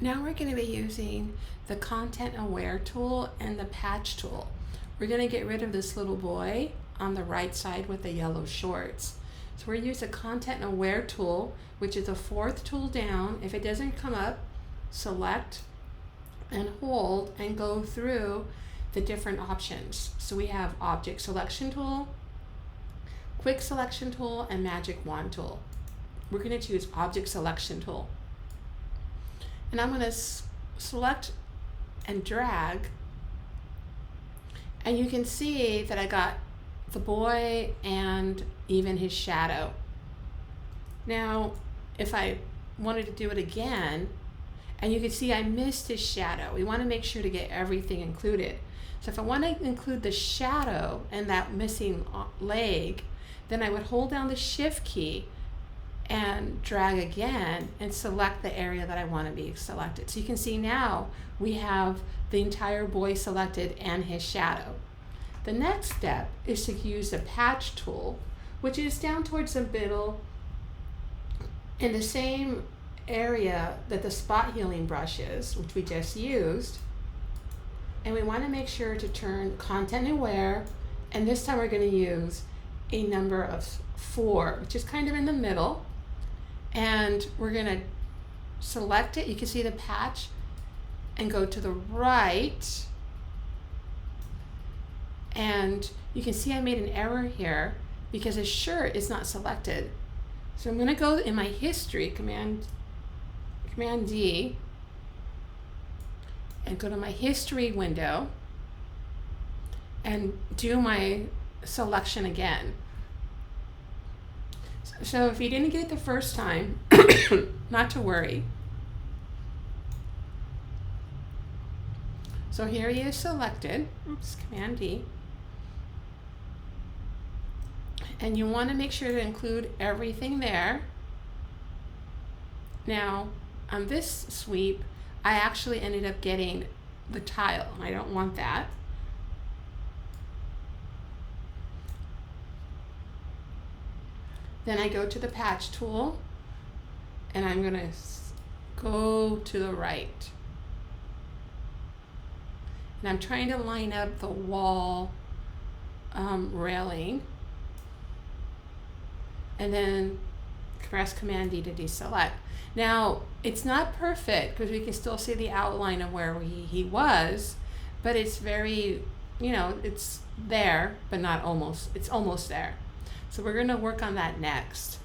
Now we're going to be using the Content Aware tool and the Patch tool. We're going to get rid of this little boy on the right side with the yellow shorts. So we're using the Content Aware tool, which is the fourth tool down. If it doesn't come up, select and hold and go through the different options. So we have Object Selection Tool, Quick Selection Tool, and Magic Wand Tool. We're going to choose Object Selection Tool. And I'm going to select and drag, and you can see that I got the boy and even his shadow. Now if I wanted to do it again, and you can see I missed his shadow. We want to make sure to get everything included. So if I want to include the shadow and that missing leg, then I would hold down the Shift key and drag again and select the area that I want to be selected. So you can see now we have the entire boy selected and his shadow. The next step is to use the Patch tool, which is down towards the middle in the same area that the spot healing brush is, which we just used. And we want to make sure to turn Content Aware, and this time we're going to use a number of 4, which is kind of in the middle. And we're going to select it. You can see the patch and go to the right. And you can see I made an error here because his shirt is not selected. So I'm going to go in my history, Command D, and go to my history window and do my selection again. So if you didn't get it the first time, not to worry. So here he is selected. Oops, Command D. And you want to make sure to include everything there. Now, on this sweep, I actually ended up getting the tile. I don't want that. Then I go to the Patch tool, and I'm going to go to the right. And I'm trying to line up the wall railing, and then press Command D to deselect. Now, it's not perfect because we can still see the outline of where he was, but it's very, it's there, but not almost. It's almost there. So we're going to work on that next.